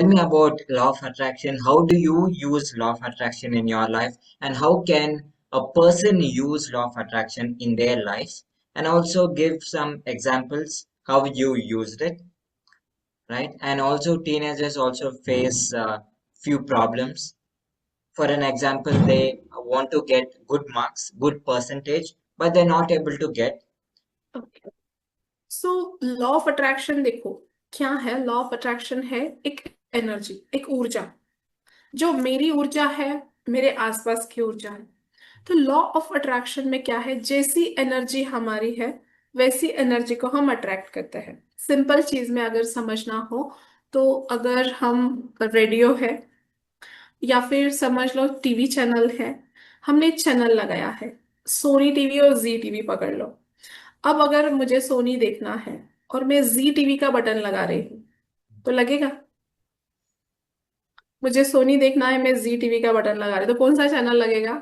tell me about law of attraction. How do you use law of attraction in your life, and how can a person use law of attraction in their life? And also give some examples how you used it, right? And also, teenagers also face few problems. For an example, they want to get good marks, good percentage, but they're not able to get. Okay, so law of attraction देखो क्या है। Law of attraction है एक energy, एक ऊर्जा। जो मेरी ऊर्जा है, मेरे आसपास की ऊर्जा है। तो लॉ ऑफ अट्रैक्शन में क्या है, जैसी एनर्जी हमारी है वैसी एनर्जी को हम अट्रैक्ट करते हैं। सिंपल चीज में अगर समझना हो तो अगर हम रेडियो है या फिर समझ लो टीवी चैनल है, हमने एक चैनल लगाया है, सोनी टीवी और जी टीवी पकड़ लो। अब अगर मुझे सोनी देखना है और मैं जी टीवी का बटन लगा रही हूँ तो लगेगा। मुझे सोनी देखना है, मैं जी टीवी का बटन लगा रही हूँ तो कौन सा चैनल लगेगा?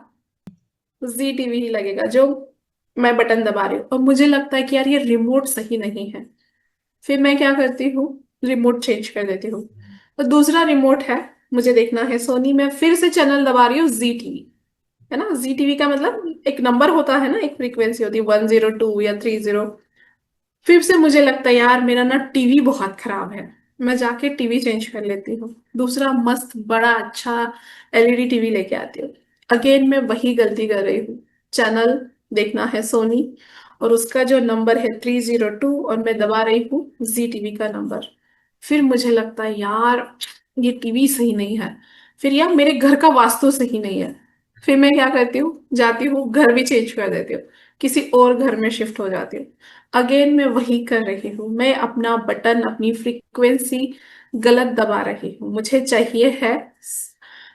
जी टीवी ही लगेगा, जो मैं बटन दबा रही हूँ। और मुझे लगता है कि यार ये रिमोट सही नहीं है, फिर मैं क्या करती हूँ, रिमोट चेंज कर देती हूँ। तो दूसरा रिमोट है, मुझे देखना है सोनी, मैं फिर से चैनल दबा रही हूँ जी टीवी। है ना, जी टीवी का मतलब एक नंबर होता है ना, एक फ्रीक्वेंसी होती है 102 या 30। फिर से मुझे लगता है यार मेरा ना टीवी बहुत खराब है, मैं जाके टीवी चेंज कर लेती हूँ, दूसरा मस्त बड़ा अच्छा एलईडी टीवी लेके आती हूँ। अगेन मैं वही गलती कर रही हूँ, चैनल देखना है सोनी और उसका जो नंबर है 302 और मैं दबा रही हूँ जी टीवी का नंबर। फिर मुझे लगता है यार ये टीवी सही नहीं है, फिर यार मेरे घर का वास्तु सही नहीं है। फिर मैं क्या करती हूँ, जाती हूँ घर भी चेंज कर देती हूँ, किसी और घर में शिफ्ट हो जाती हूँ। अगेन मैं वही कर रही हूँ, मैं अपना बटन, अपनी फ्रीक्वेंसी गलत दबा रही हूँ। मुझे चाहिए है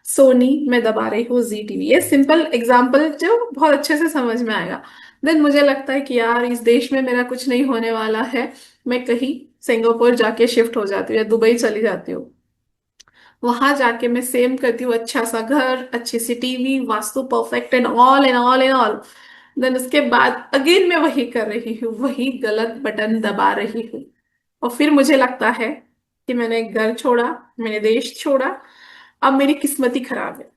सोनी, मैं दबा रही हूँ जी टीवी। ये सिंपल एग्जांपल जो बहुत अच्छे से समझ में आएगा। देन मुझे लगता है कि यार इस देश में मेरा कुछ नहीं होने वाला है, मैं कहीं सिंगापुर जाके शिफ्ट हो जाती हूँ या दुबई चली जाती हूँ। वहां जाके मैं सेम करती हूँ, अच्छा सा घर, अच्छी सी TV, vastu perfect and all and all and all. Then उसके बाद अगेन मैं वही कर रही हूँ, वही गलत बटन दबा रही हूँ। और फिर मुझे लगता है कि मैंने घर छोड़ा, मैंने देश छोड़ा, अब मेरी किस्मत ही खराब है,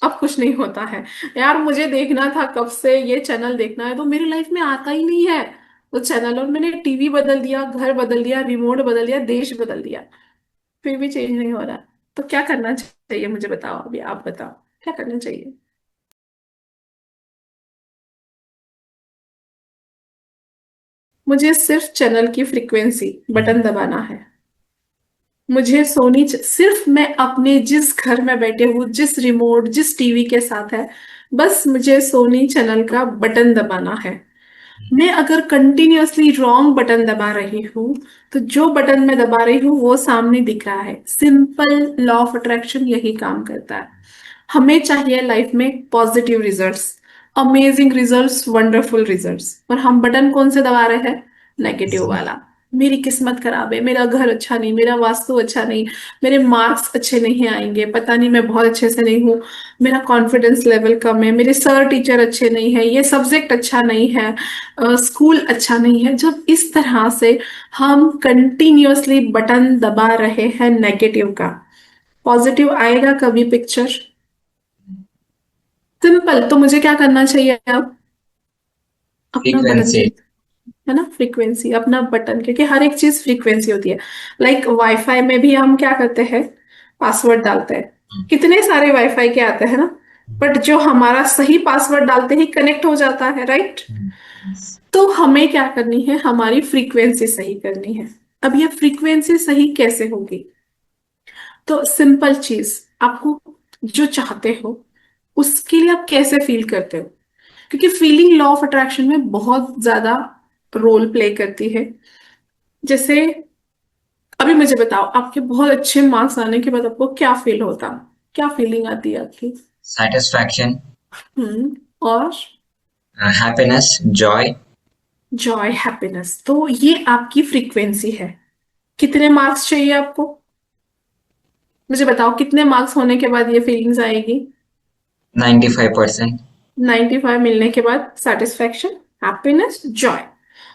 अब कुछ नहीं होता है। यार मुझे देखना था कब से, ये चैनल देखना है तो मेरी लाइफ में आता ही नहीं है वो चैनल, और मैंने टीवी बदल दिया, घर बदल दिया, रिमोट बदल दिया, देश बदल दिया, फिर भी चेंज नहीं हो रहा। तो क्या करना चाहिए मुझे बताओ, अभी आप बताओ क्या करना चाहिए। मुझे सिर्फ चैनल की फ्रीक्वेंसी बटन दबाना है। मुझे सोनी सिर्फ मैं अपने जिस घर में बैठे हूँ, जिस रिमोट जिस टीवी के साथ है, बस मुझे सोनी चैनल का बटन दबाना है। मैं अगर कंटिन्यूअसली रॉन्ग बटन दबा रही हूँ तो जो बटन मैं दबा रही हूँ वो सामने दिख रहा है। सिंपल लॉ ऑफ अट्रैक्शन यही काम करता है। हमें चाहिए लाइफ में positive results, amazing results, wonderful results, और हम बटन कौन से दबा रहे हैं? नेगेटिव वाला। मेरी किस्मत खराब है, मेरा घर अच्छा नहीं, मेरा वास्तु अच्छा नहीं, मेरे मार्क्स अच्छे नहीं आएंगे, पता नहीं मैं बहुत अच्छे से नहीं हूँ, मेरा कॉन्फिडेंस लेवल कम है, मेरे सर टीचर अच्छे नहीं है, ये सब्जेक्ट अच्छा नहीं है, स्कूल अच्छा नहीं है। जब इस तरह से हम कंटिन्यूअसली बटन दबा रहे हैं नेगेटिव का, पॉजिटिव आएगा कभी पिक्चर? सिंपल। तो मुझे क्या करना चाहिए अब? अपना बटन Frequency. चेंज, है ना, फ्रीक्वेंसी, अपना बटन, क्योंकि हर एक चीज फ्रीक्वेंसी होती है। लाइक वाईफाई में भी हम क्या करते हैं, पासवर्ड डालते हैं, कितने सारे वाईफाई के आते हैं ना, बट जो हमारा सही पासवर्ड डालते ही कनेक्ट हो जाता है, राइट? तो हमें क्या करनी है, हमारी फ्रीक्वेंसी सही करनी है। अब ये फ्रीक्वेंसी सही कैसे होगी? तो सिंपल चीज, आपको जो चाहते हो उसके लिए आप कैसे फील करते हो, क्योंकि फीलिंग लॉ ऑफ अट्रैक्शन में बहुत ज्यादा रोल प्ले करती है। जैसे अभी मुझे बताओ, आपके बहुत अच्छे मार्क्स आने के बाद आपको क्या फील होता, क्या फीलिंग आती है आपकी? Satisfaction, और happiness, joy. Joy, happiness. तो ये आपकी फ्रीक्वेंसी है। कितने मार्क्स चाहिए आपको? मुझे बताओ कितने मार्क्स होने के बाद ये फीलिंग्स आएगी? 95%. 95 मिलने के बाद सेटिस्फैक्शन, हैप्पीनेस, जॉय।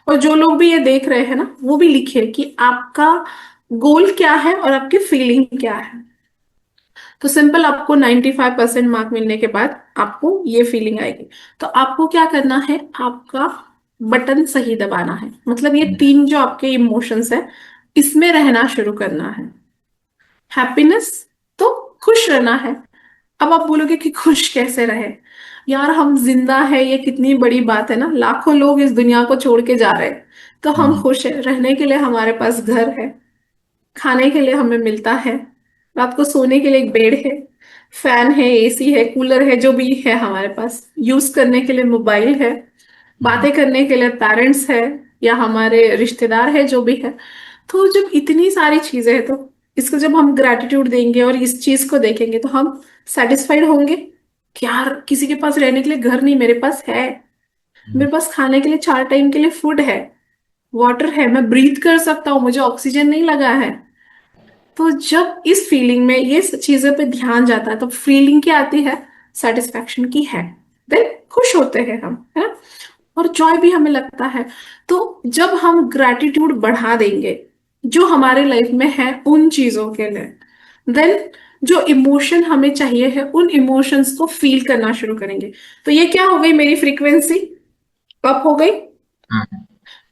और जो लोग भी ये देख रहे हैं ना, वो भी लिखिए कि आपका गोल क्या है और आपकी फीलिंग क्या है। तो सिंपल आपको 95% मार्क मिलने के बाद आपको ये फीलिंग आएगी। तो आपको क्या करना है, आपका बटन सही दबाना है, मतलब ये हम्म, तीन जो आपके इमोशंस है इसमें रहना शुरू करना है। हैप्पीनेस, तो खुश रहना है। अब आप बोलोगे कि खुश कैसे रहे, यार हम जिंदा है ये कितनी बड़ी बात है ना, लाखों लोग इस दुनिया को छोड़ के जा रहे हैं, तो हम हम्म, खुश हैं, रहने के लिए हमारे पास घर है, खाने के लिए हमें मिलता है, रात को सोने के लिए एक बेड है, फैन है, एसी है, कूलर है, जो भी है हमारे पास, यूज करने के लिए मोबाइल है, हम्म, बातें करने के लिए पेरेंट्स है या हमारे रिश्तेदार है जो भी है। तो जब इतनी सारी चीजें हैं तो इसको जब हम ग्रेटिट्यूड देंगे और इस चीज को देखेंगे तो हम सेटिस्फाइड होंगे कि यार किसी के पास रहने के लिए घर नहीं, मेरे पास है, हम्म, मेरे पास खाने के लिए 4 टाइम के लिए फूड है, वाटर है, मैं ब्रीथ कर सकता हूँ, मुझे ऑक्सीजन नहीं लगा है। तो जब इस फीलिंग में ये चीजें पे ध्यान जाता है तो फीलिंग क्या आती है, सेटिस्फैक्शन की है। देन खुश होते हैं हम, है ना, और जॉय भी हमें लगता है। तो जब हम ग्रैटिट्यूड बढ़ा देंगे जो हमारे लाइफ में है उन चीजों के लिए, देन जो इमोशन हमें चाहिए है उन इमोशंस को फील करना शुरू करेंगे। तो ये क्या हो गई, मेरी फ्रीक्वेंसी अप हो गई। हाँ,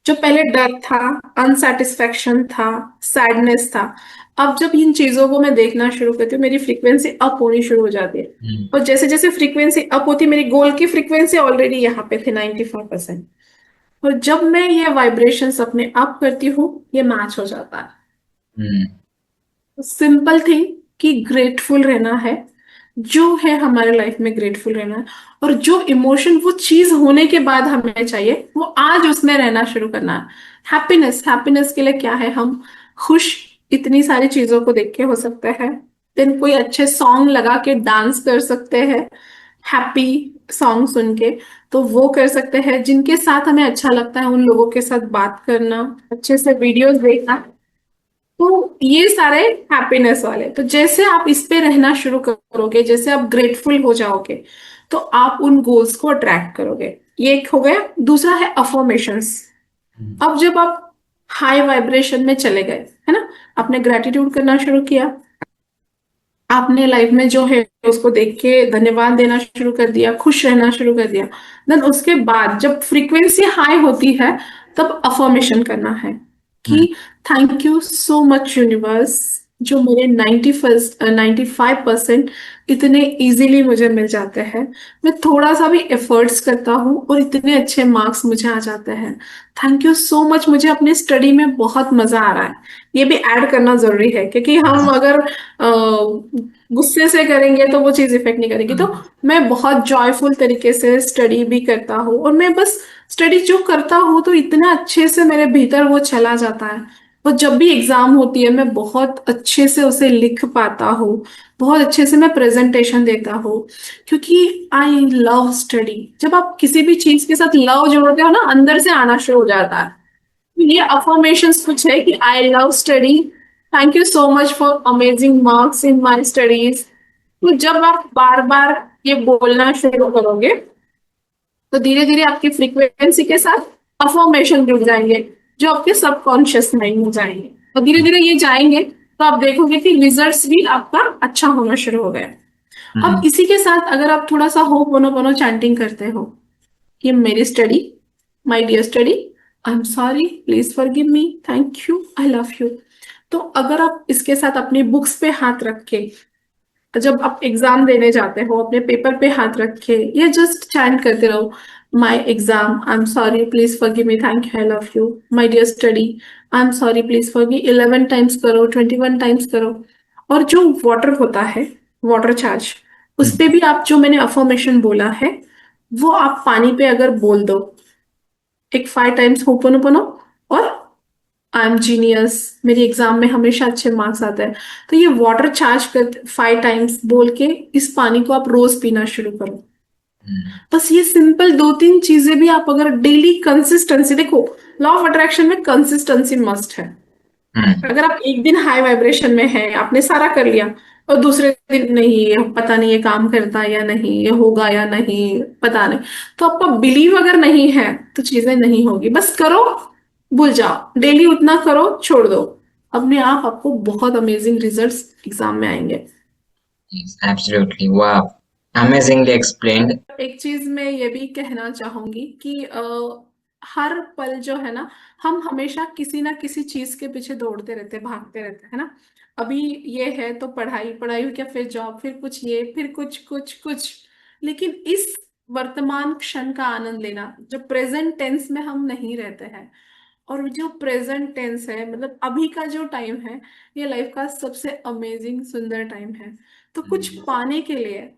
जो पहले डर था, अनसेटिस्फैक्शन था, सैडनेस था, अब जब इन चीजों को मैं देखना शुरू करती हूँ मेरी फ्रीक्वेंसी अप होनी शुरू हो जाती है। हम्म, और जैसे जैसे फ्रीक्वेंसी अप होती है, मेरी गोल की फ्रीक्वेंसी ऑलरेडी यहाँ पे थी 95%, और जब मैं ये वाइब्रेशंस अपने अप करती हूँ ये मैच हो जाता है। हम्म, सिंपल थिंग कि ग्रेटफुल रहना है, जो है हमारे लाइफ में ग्रेटफुल रहना है, और जो इमोशन वो चीज होने के बाद हमें चाहिए वो आज उसमें रहना शुरू करना है। हैप्पीनेस, हैप्पीनेस के लिए क्या है, हम खुश इतनी सारी चीजों को देख के हो सकते हैं, देन कोई अच्छे सॉन्ग लगा के डांस कर सकते हैं, हैप्पी सॉन्ग सुन के, तो वो कर सकते हैं, जिनके साथ हमें अच्छा लगता है उन लोगों के साथ बात करना, अच्छे से वीडियोस देखना। तो ये सारे हैप्पीनेस वाले, तो जैसे आप इस पे रहना शुरू करोगे, जैसे आप ग्रेटफुल हो जाओगे, तो आप उन गोल्स को अट्रैक्ट करोगे। ये एक हो गया। दूसरा है अफर्मेशंस। हम्म, अब जब आप हाई वाइब्रेशन में चले गए, है ना, आपने ग्रेटिट्यूड करना शुरू किया, आपने लाइफ में जो है उसको देख के धन्यवाद देना शुरू कर दिया, खुश रहना शुरू कर दिया, देन उसके बाद जब फ्रीक्वेंसी हाई होती है तब अफर्मेशन करना है हम्म, कि thank you so much universe, जो मेरे 95% इतने इजीली मुझे मिल जाते हैं, मैं थोड़ा सा भी एफर्ट्स करता हूँ और इतने अच्छे मार्क्स मुझे आ जाते हैं। थैंक यू सो मच, मुझे अपनी स्टडी में बहुत मजा आ रहा है। ये भी ऐड करना जरूरी है क्योंकि हम अगर गुस्से से करेंगे तो वो चीज इफेक्ट नहीं करेगी। तो हम्म, मैं बहुत जॉयफुल तरीके से स्टडी भी करता हूँ, और मैं बस स्टडी जो करता हूँ तो इतना अच्छे से मेरे भीतर वो चला जाता है। और जब भी एग्जाम होती है मैं बहुत अच्छे से उसे लिख पाता हूँ, बहुत अच्छे से मैं प्रेजेंटेशन देता हूँ, क्योंकि आई लव स्टडी। जब आप किसी भी चीज के साथ लव जोड़ते हो ना, अंदर से आना शुरू हो जाता है। ये अफर्मेशंस कुछ है कि I love study, thank you so much for amazing marks in my studies. तो जब आप बार बार ये बोलना शुरू करोगे तो धीरे धीरे आपकी फ्रीक्वेंसी के साथ अफर्मेशन जुड़ जाएंगे जो आपके सबकॉन्शियस माइंड में जाएंगे, और धीरे धीरे ये जाएंगे तो आप देखोगे कि रिजल्ट्स भी आपका अच्छा होना शुरू हो गया। अब हम्म, इसी के साथ अगर आप थोड़ा सा हो पोनो पोनो चैंटिंग करते हो कि मेरी study, my dear study, I am sorry, please forgive me, thank you, I love you. तो अगर आप इसके साथ अपनी बुक्स पे हाथ रख के जब आप एग्जाम देने जाते हो अपने पेपर पे हाथ रख के या जस्ट चैंट करते रहो, my exam, I am sorry, please forgive me, thank you, I love you, my dear study, I am sorry, please forgive, 11 times करो, 21 टाइम्स करो। और जो वाटर होता है, वाटर चार्ज, उस हम्म, पे भी आप जो मैंने अफर्मेशन बोला है वो आप पानी पे अगर बोल दो, एक 5 टाइम्स होपोनोपोनो, और आई एम जीनियस, मेरी एग्जाम में हमेशा अच्छे मार्क्स आते हैं, तो ये वाटर चार्ज कर 5 टाइम्स बोल के इस पानी को आप रोज पीना शुरू करो। हम्म, बस ये सिंपल 2-3 चीजें भी आप अगर डेली कंसिस्टेंसी, देखो लॉ ऑफ अट्रैक्शन में कंसिस्टेंसी मस्ट है। हम्म, अगर आप एक दिन हाई वाइब्रेशन में है, आपने सारा कर लिया, और दूसरे दिन नहीं, ये पता नहीं ये काम करता है या नहीं, ये होगा या नहीं, पता नहीं, तो आपका बिलीव अगर नहीं है तो चीजें नहीं होगी। बस करो, भूल जाओ, डेली उतना करो, छोड़ दो। अपने आप आपको बहुत अमेजिंग रिजल्ट्स एग्जाम में आएंगे। Yes, absolutely. Wow. Amazingly explained. एक चीज मैं ये भी कहना चाहूंगी कि हर पल जो है ना, हम हमेशा किसी ना किसी चीज के पीछे दौड़ते रहते, भागते रहते है ना। अभी ये है तो पढ़ाई, पढ़ाई हुई क्या, फिर जॉब, फिर कुछ ये, फिर कुछ कुछ कुछ। लेकिन इस वर्तमान क्षण का आनंद लेना, जो प्रेजेंट टेंस में हम नहीं रहते हैं, और जो प्रेजेंट टेंस है मतलब अभी का जो टाइम है, ये लाइफ का सबसे अमेजिंग सुंदर टाइम है। तो कुछ Mm, पाने के लिए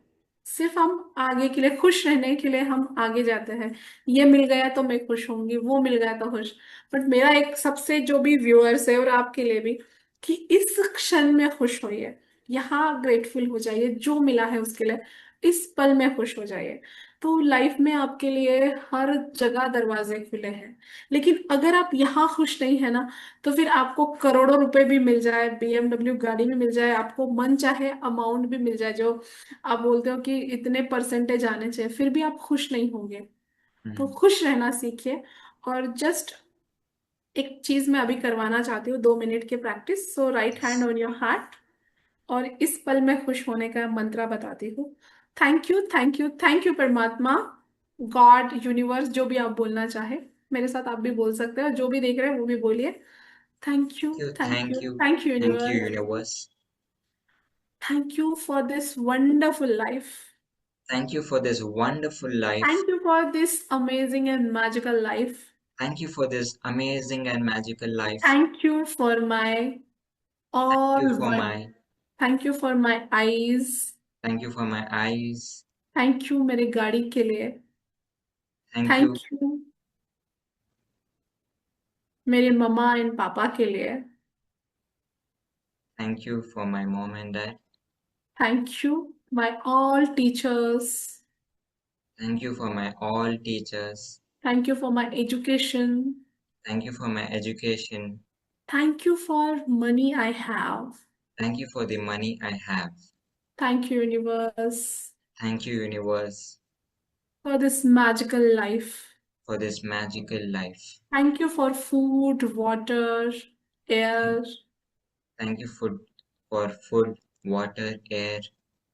सिर्फ हम आगे के लिए, खुश रहने के लिए हम आगे जाते हैं। ये मिल गया तो मैं खुश होंगी, वो मिल गया तो खुश। बट मेरा एक सबसे जो भी व्यूअर्स है और आपके लिए भी, कि इस क्षण में खुश होइए, यहाँ ग्रेटफुल हो जाइए जो मिला है उसके लिए, इस पल में खुश हो जाइए। तो लाइफ में आपके लिए हर जगह दरवाजे खुले हैं। लेकिन अगर आप यहाँ खुश नहीं है ना, तो फिर आपको करोड़ों रुपए भी मिल जाए, बीएमडब्ल्यू गाड़ी भी मिल जाए, आपको मन चाहे अमाउंट भी मिल जाए, जो आप बोलते हो कि इतने परसेंटेज आने चाहिए, फिर भी आप खुश नहीं होंगे। तो mm. खुश रहना सीखिए। और जस्ट एक चीज मैं अभी करवाना चाहती हूँ, 2 मिनट की practice. So right hand Yes. On your heart, और इस पल में खुश होने का मंत्र बताती हूँ। Thank you, thank you, thank you परमात्मा, गॉड, यूनिवर्स, जो भी आप बोलना चाहे। मेरे साथ आप भी बोल सकते हो, जो भी देख रहे हैं वो भी बोलिए। Thank you, Thank you, thank thank you, you, thank you thank you, universe. universe. Thank you for this wonderful life. Thank you for this wonderful life. Thank you for this amazing and magical life. Thank you for this amazing and magical life. Thank you for my Thank you all for one. my, Thank you for my eyes. thank you for my eyes. Thank you मेरे गाड़ी के लिए। Thank Thank you, you मेरे मम्मा and पापा के लिए। thank you for my mom and dad. Thank you my all teachers. Thank you for my all teachers. Thank you for my education. Thank you for my education. Thank you for money I have. Thank you for the money I have. Thank you universe Thank you, universe, for this magical life. for this magical life. Thank you for food, water, air. Thank you for food, water, air.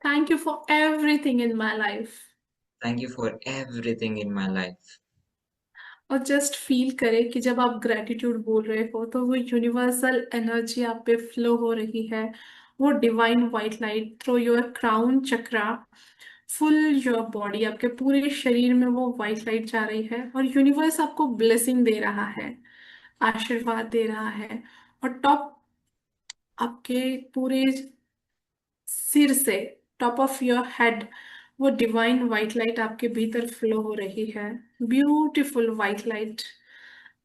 Thank you for everything in my life. Thank you for everything in my life. और just feel करें कि जब आप gratitude बोल रहे हो तो वो यूनिवर्सल एनर्जी आप पे फ्लो हो रही है। वो divine white light through your crown chakra, full your body, आपके पूरे शरीर में वो वाइट लाइट जा रही है, और यूनिवर्स आपको ब्लेसिंग दे रहा है, आशीर्वाद दे रहा है। और टॉप, आपके पूरे सिर से, टॉप ऑफ योर हेड, वो डिवाइन वाइट लाइट आपके भीतर फ्लो हो रही है। ब्यूटीफुल वाइट लाइट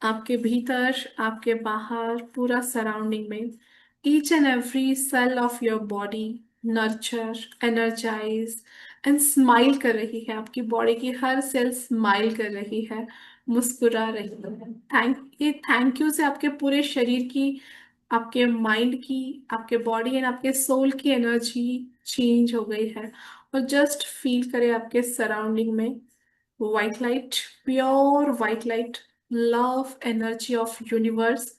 आपके भीतर, आपके बाहर, पूरा सराउंडिंग में, each and every cell of your body nurture, energise and smile कर रही है। आपकी बॉडी की हर सेल स्माइल कर रही है, मुस्कुरा रही है। थैंक यू से आपके पूरे शरीर की, आपके माइंड की, आपके बॉडी एंड आपके सोल की एनर्जी चेंज हो गई है। और जस्ट फील करें आपके सराउंडिंग में white light, pure white light, love energy of universe.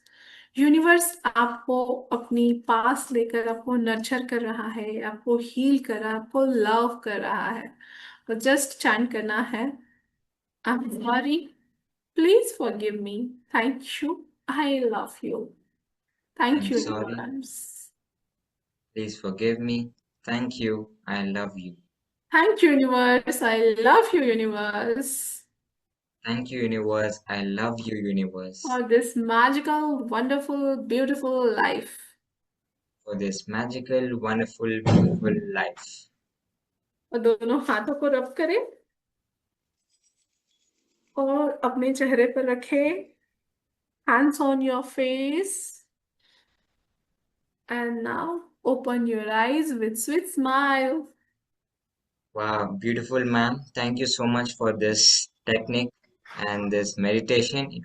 Universe आपको अपनी पास लेकर आपको नर्चर कर रहा है, आपको हील कर रहा है, आपको लव कर रहा है। तो जस्ट चैंट करना है, आई am sorry, please forgive me, thank you, I love you, thank I'm you sorry. Universe, Please forgive me. Thank you. I love you. Thank you universe, I love you universe, Thank you, universe. I love you, universe, for this magical wonderful beautiful life. for this magical, wonderful, beautiful life. और दोनों हाथों को रब करें और अपने चेहरे पर रखें, hands on your face, and now open your eyes with sweet smile. Wow, beautiful, ma'am. Thank you so much for this technique and this meditation. It